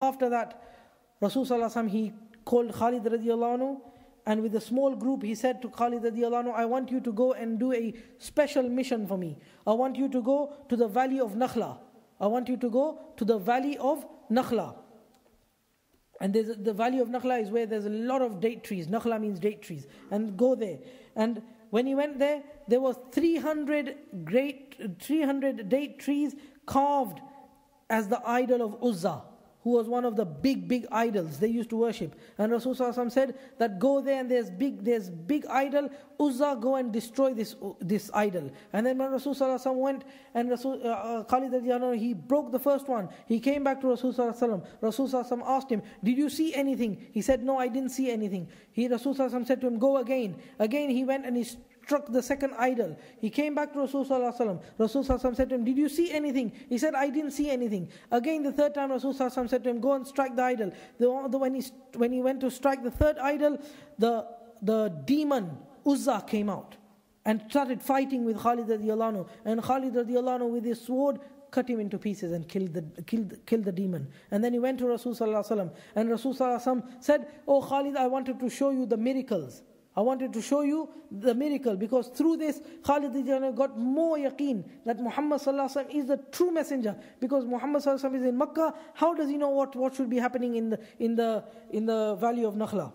After that, Rasul sallallahu alaihi wasallam, he called Khalid radiallahu anhu, and with a small group he said to Khalid radiallahu anhu, I want you to go and do a special mission for me. I want you to go to the valley of Nakhla. I want you to go to the valley of Nakhla. And the valley of Nakhla is where there's a lot of date trees. Nakhla means date trees. And go there. And when he went there, there was 300 date trees carved as the idol of Uzza, who was one of the big idols they used to worship. And Rasulullah said that go there and there's big idol, Uzza, go and destroy this idol. And then when Rasulullah went and Khalid radiallahu anhu, he broke the first one. He came back to Rasulullah. Rasulullah asked him, did you see anything? He said, no, I didn't see anything. Rasulullah said to him, go again. Again he went and he struck the second idol. He came back to Rasulullah. Rasulullah said to him, did you see anything? He said, I didn't see anything. Again the third time Rasulullah said to him, go and strike the idol. When he went to strike the third idol, the demon Uzza came out and started fighting with Khalid radiallahu anhu. And Khalid radiallahu anhu with his sword cut him into pieces and killed the demon. And then he went to Rasulullah, and Rasulullah said, oh Khalid, I wanted to show you the miracles. I wanted to show you the miracle, because through this Khalid got more yaqeen that Muhammad is the true messenger. Because Muhammad is in Makkah, how does he know what should be happening in the valley of Nakhla?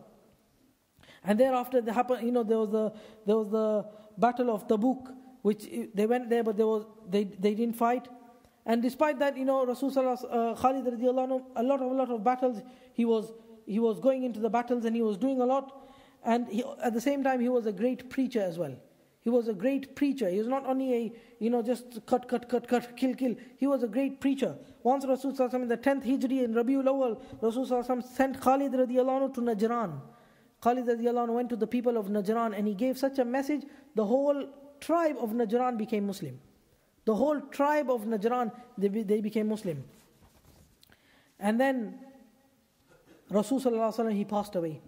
And thereafter there was the battle of Tabuk, which they went there, but they didn't fight. And despite that, Rasulullah Khalid radiallahu anhu, a lot of battles, he was going into the battles and he was doing a lot. And at the same time, he was a great preacher as well. He was a great preacher. He was not only just cut, kill. He was a great preacher. Once Rasulullah in the 10th Hijri in Rabiul Awwal, Rasulullah sent Khalid radiallahu anhu to Najran. Khalid radiallahu anhu went to the people of Najran and he gave such a message, the whole tribe of Najran became Muslim. The whole tribe of Najran, they became Muslim. And then Rasulullah he passed away.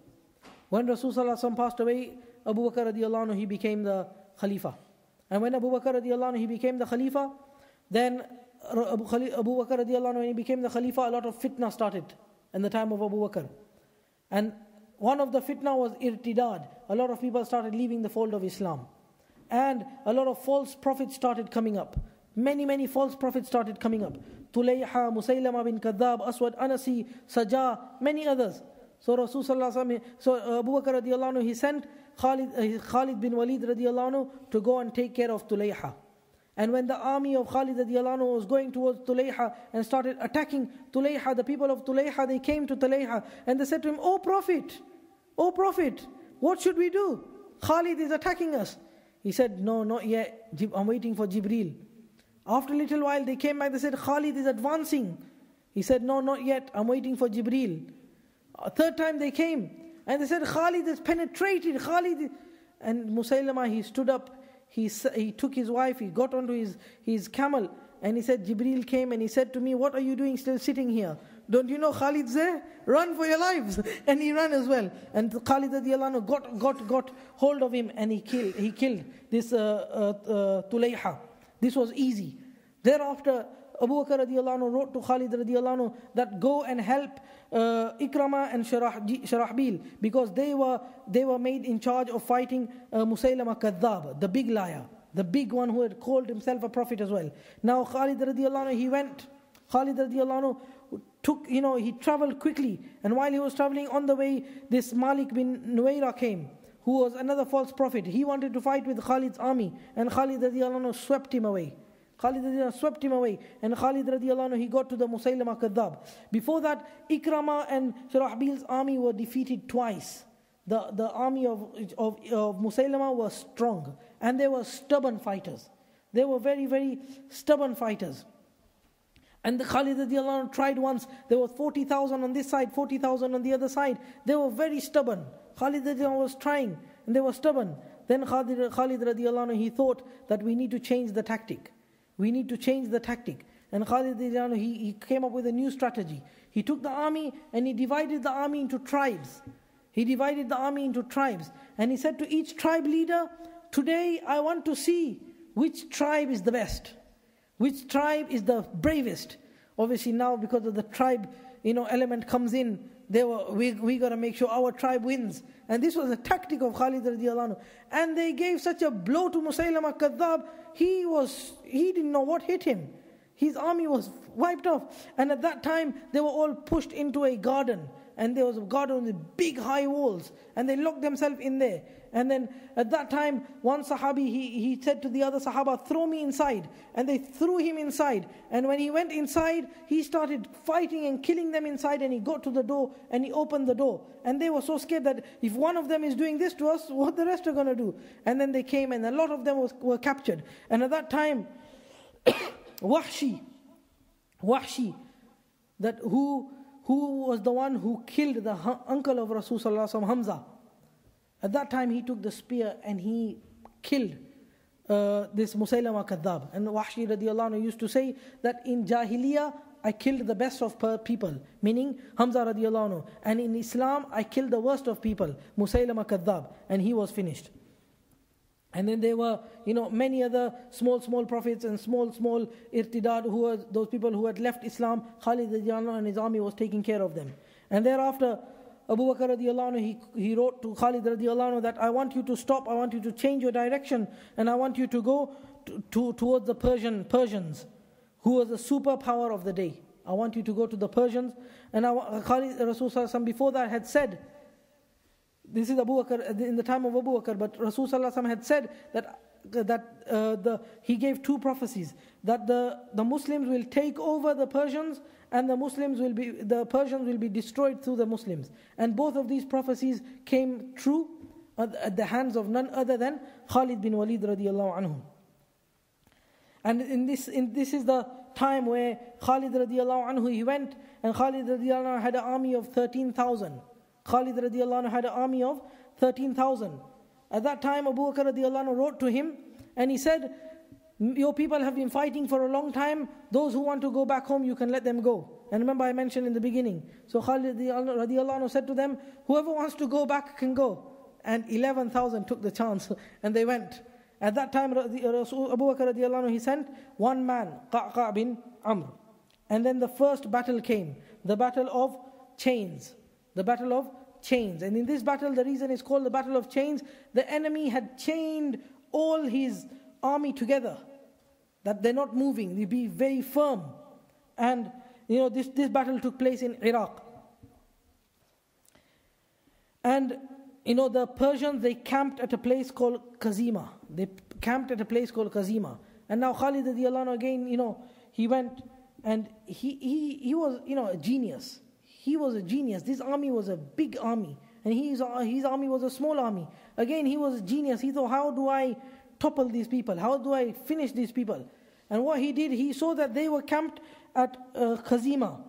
When Rasulullah passed away, Abu Bakr radiallahu anhu, he became the Khalifa. And when Abu Bakr radiallahu anhu, he became the Khalifa, then Abu Bakr radiallahu anhu, when he became the Khalifa, a lot of fitna started in the time of Abu Bakr. And one of the fitna was irtidad. A lot of people started leaving the fold of Islam. And a lot of false prophets started coming up. Many false prophets started coming up. Tulayha, Musaylama bin Kadhab, Aswad Anasi, Sajah, many others. So Abu Bakr radiallahu anhu, he sent Khalid bin Walid radiallahu anhu to go and take care of Tulayha. And when the army of Khalid radiallahu anhu was going towards Tulayha and started attacking Tulayha, the people of Tulayha, they came to Tulayha and they said to him, O Prophet, what should we do? Khalid is attacking us. He said, no, not yet. I'm waiting for Jibreel. After a little while, they came back, they said, Khalid is advancing. He said, no, not yet. I'm waiting for Jibreel. A third time they came and they said, Khalid is penetrated. And Musaylama, he stood up, he took his wife, he got onto his camel and he said, Jibreel came and he said to me, what are you doing still sitting here? Don't you know Khalid's there? Run for your lives. And he ran as well. And Khalid radiallahu anhu got hold of him and he killed this Tulayha. This was easy. Thereafter, Abu Bakr radiallahu anhu wrote to Khalid radiallahu anhu that go and help Ikrama and Sharahbil, because they were made in charge of fighting Musaylama Kadhab, the big liar, the big one who had called himself a prophet as well. Now Khalid radiallahu anhu, he went. Khalid radiallahu anhu he traveled quickly, and while he was traveling on the way, this Malik bin Nuwaira came, who was another false prophet. He wanted to fight with Khalid's army, and Khalid radiallahu anhu swept him away. And Khalid radiallahu anhu, he got to the Musaylama Kadhab. Before that, Ikrama and Shurahbil's army were defeated twice. The army of Musaylama was strong, and they were stubborn fighters. They were very stubborn fighters. And the Khalid radiallahu anhu tried once. There was 40,000 on this side, 40,000 on the other side. They were very stubborn. Khalid radiallahu anhu was trying, and they were stubborn. Then Khalid radiallahu anhu, he thought that we need to change the tactic. And Khalid radiallahu anhu, he came up with a new strategy. He took the army and he divided the army into tribes. And he said to each tribe leader, today I want to see which tribe is the best. Which tribe is the bravest. Obviously now, because of the tribe element comes in, we got to make sure our tribe wins. And this was a tactic of Khalid radiallahu anhu. And they gave such a blow to Musaylama Kadhab, he didn't know what hit him. His army was wiped off. And at that time, they were all pushed into a garden. And there was a garden with big high walls. And they locked themselves in there. And then at that time, one Sahabi, he said to the other Sahaba, throw me inside. And they threw him inside. And when he went inside, he started fighting and killing them inside. And he got to the door and he opened the door. And they were so scared that if one of them is doing this to us, what the rest are going to do? And then they came and a lot of them were captured. And at that time, Wahshi, that who was the one who killed the uncle of Rasulullah, Hamza. At that time he took the spear and he killed this Musaylama Kadhab. And Wahshi radiallahu anhu used to say that in Jahiliyyah I killed the best of people, meaning Hamza radiallahu anhu. And in Islam I killed the worst of people, Musaylama Kadhab, and he was finished. And then there were, many other small prophets and small irtidad, who were those people who had left Islam. Khalid radiallahu anhu and his army was taking care of them. And thereafter, Abu Bakr radiallahu anhu, he wrote to Khalid radiallahu anhu that I want you to stop, I want you to change your direction, and I want you to go towards the Persians, who was the superpower of the day. I want you to go to the Persians. And Khalid, Rasulullah before that had said, this is Abu Bakr, in the time of Abu Bakr, but Rasulullah had said that he gave two prophecies, that the Muslims will take over the Persians, and the Persians will be destroyed through the Muslims. And both of these prophecies came true at the hands of none other than Khalid bin Walid radiallahu anhu. And this is the time where Khalid radiallahu anhu, he went, and Khalid radiallahu anhu had an army of 13,000. Khalid radiallahu anhu had an army of 13,000. At that time, Abu Bakr radiallahu anhu wrote to him, and he said, your people have been fighting for a long time. Those who want to go back home, you can let them go. And remember I mentioned in the beginning. So Khalid radiallahu anhu said to them, whoever wants to go back can go. And 11,000 took the chance, and they went. At that time, Abu Bakr radiallahu anhu, he sent one man, Qa'qa' bin Amr. And then the first battle came, the battle of chains. The battle of chains. And in this battle, the reason it's called the battle of chains, the enemy had chained all his army together, that they're not moving, they be very firm. And this battle took place in Iraq. And the Persians, they camped at a place called Kazima. And now Khalid radiallahu anhu again, he went, and he was a genius. He was a genius. This army was a big army, and his army was a small army. Again, he was a genius. He thought, how do I topple these people? How do I finish these people? And what he did, he saw that they were camped at Khazima.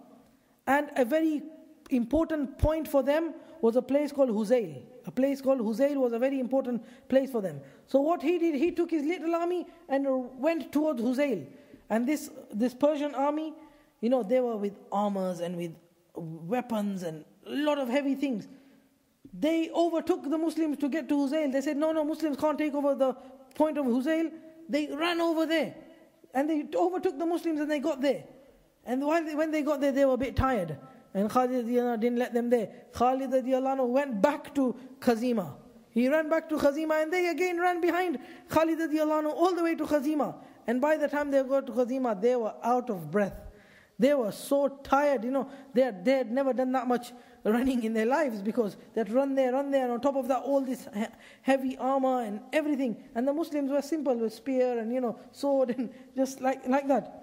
And a very important point for them was a place called Huzayl. A place called Huzayl was a very important place for them. So what he did, he took his little army and went towards Huzayl. And this Persian army, they were with armors and with weapons and a lot of heavy things. They overtook the Muslims to get to Huzayl. They said, no, Muslims can't take over the point of Huzayl. They ran over there. And they overtook the Muslims and they got there. And when they got there, they were a bit tired. And Khalid radiallahu anhu didn't let them there. Khalid radiallahu anhu went back to Khazima. He ran back to Khazima, and they again ran behind Khalid radiallahu anhu all the way to Khazima. And by the time they got to Khazima, they were out of breath. They were so tired, they had never done that much running in their lives, because they had run there, and on top of that, all this heavy armor and everything. And the Muslims were simple with spear and, sword and just like that.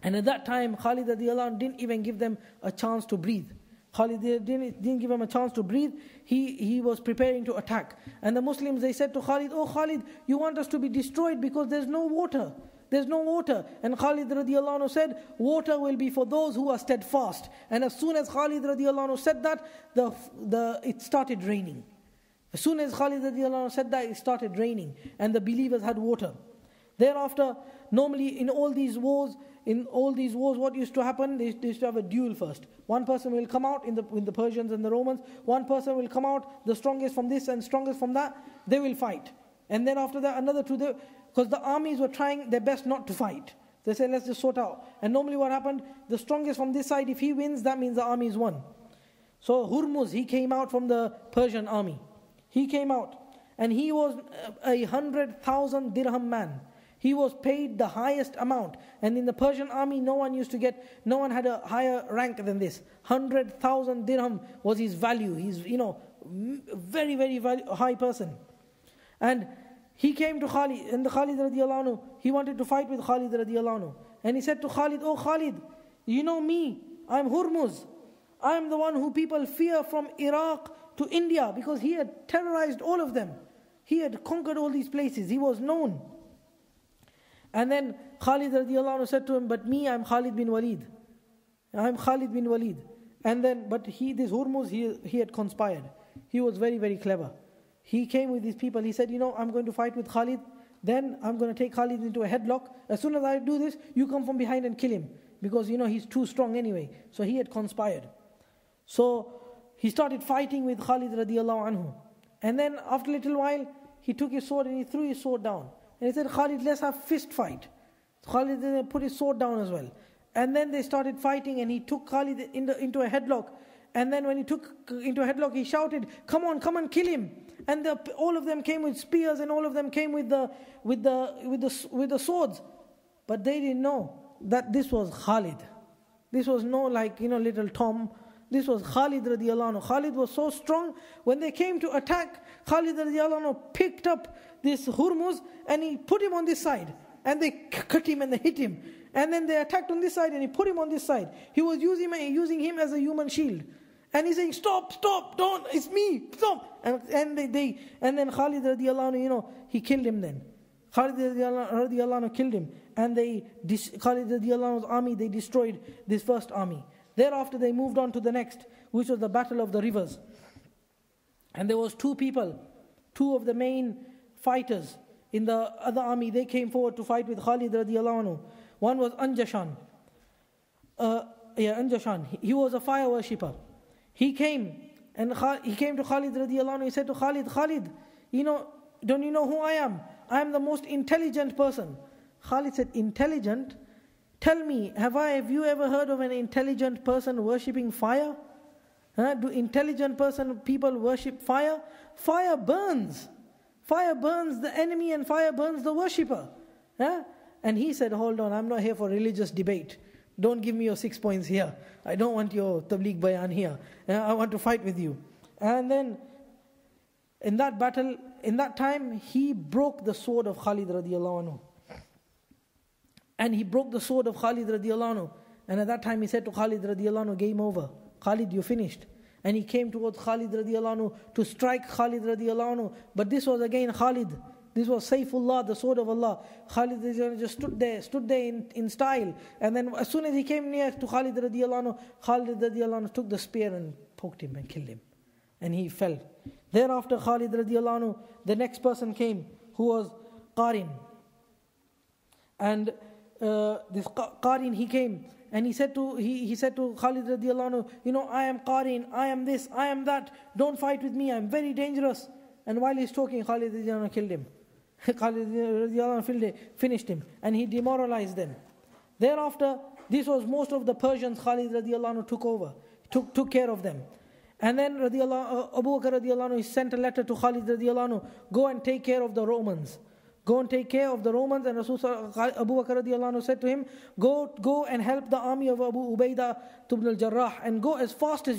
And at that time, Khalid radiallahu anhu didn't even give them a chance to breathe. Khalid didn't give him a chance to breathe. He was preparing to attack. And the Muslims, they said to Khalid, oh Khalid, you want us to be destroyed because there's no water. There's no water. And Khalid radiallahu anhu said, water will be for those who are steadfast. And as soon as Khalid radiallahu anhu said that, it started raining. As soon as Khalid radiallahu anhu said that, it started raining. And the believers had water. Thereafter, normally in all these wars, what used to happen, they used to have a duel first. One person will come out in the Persians and the Romans. One person will come out, the strongest from this and strongest from that. They will fight. And then after that, another two, because the armies were trying their best not to fight. They said, let's just sort out. And normally what happened, the strongest from this side, if he wins, that means the army is won. So Hurmuz, he came out from the Persian army. He came out. And he was 100,000 dirham man. He was paid the highest amount. And in the Persian army, no one had a higher rank than this. 100,000 dirham was his value. He's, very, very high person. And he came to Khalid, and the Khalid radiallahu anhu, he wanted to fight with Khalid radiallahu anhu. And he said to Khalid, oh Khalid, you know me, I'm Hurmuz. I'm the one who people fear from Iraq to India, because he had terrorized all of them. He had conquered all these places. He was known. And then Khalid radiallahu anhu said to him, but me, I'm Khalid bin Walid. I'm Khalid bin Walid. And then, but this Hurmuz, he had conspired. He was very, very clever. He came with these people. He said, I'm going to fight with Khalid. Then I'm going to take Khalid into a headlock. As soon as I do this, you come from behind and kill him. Because, he's too strong anyway. So he had conspired. So he started fighting with Khalid radiallahu anhu. And then after a little while, he took his sword and he threw his sword down. And he said, Khalid, let's have fist fight. Khalid then put his sword down as well. And then they started fighting, and he took Khalid into a headlock. And then when he took into a headlock, he shouted, come on, kill him. And all of them came with spears, and all of them came with the swords. But they didn't know that this was Khalid. This was no little Tom. This was Khalid radiallahu anhu. Khalid was so strong. When they came to attack, Khalid radiallahu anhu picked up this Hurmuz and he put him on this side. And they cut him and they hit him. And then they attacked on this side and he put him on this side. He was using him as a human shield. And he's saying, stop, don't, it's me, stop. And then Khalid radiallahu anhu, he killed him then. Khalid radiallahu anhu killed him. And Khalid radiallahu anhu's army, they destroyed this first army. Thereafter they moved on to the next, which was the Battle of the Rivers. And there was two of the main fighters in the other army. They came forward to fight with Khalid radiallahu anhu. One was Anjashan. Anjashan. He was a fire worshipper. He came to Khalid radiallahu anhu. He said to Khalid, don't you know who I am? I am the most intelligent person. Khalid said, intelligent? Tell me, have you ever heard of an intelligent person worshipping fire? Do intelligent people worship fire? Fire burns. Fire burns the enemy and fire burns the worshipper. And he said, hold on, I'm not here for religious debate. Don't give me your 6 points here. I don't want your tabligh bayan here. I want to fight with you. And then, in that battle, in that time, he broke the sword of Khalid radiallahu anhu. And he broke the sword of Khalid radiallahu anhu. And at that time he said to Khalid radiallahu anhu, game over. Khalid, you finished. And he came towards Khalid radiallahu anhu to strike Khalid radiallahu anhu. But this was again Khalid. This was Saifullah, the sword of Allah. Khalid radiallahu anhu just stood there in style. And then as soon as he came near to Khalid radiallahu anhu, Khalid radiallahu anhu took the spear and poked him and killed him. And he fell. Thereafter Khalid radiallahu anhu, the next person came, who was Qarin. And this Qarin, he came and he said to Khalid radiallahu anhu, I am Qarin, I am this, I am that, don't fight with me, I am very dangerous. And while he's talking, Khalid radiallahu anhu killed him. Khalid radiallahu anhu finished him and he demoralized them. Thereafter, this was most of the Persians Khalid radiallahu anhu took over, took care of them. And then Abu Bakr radiallahu anhu sent a letter to Khalid radiallahu anhu, go and take care of the Romans. Go and take care of the Romans. And Abu Bakr radiallahu anhu said to him, go and help the army of Abu Ubaidah ibn al-Jarrah and go as fast as you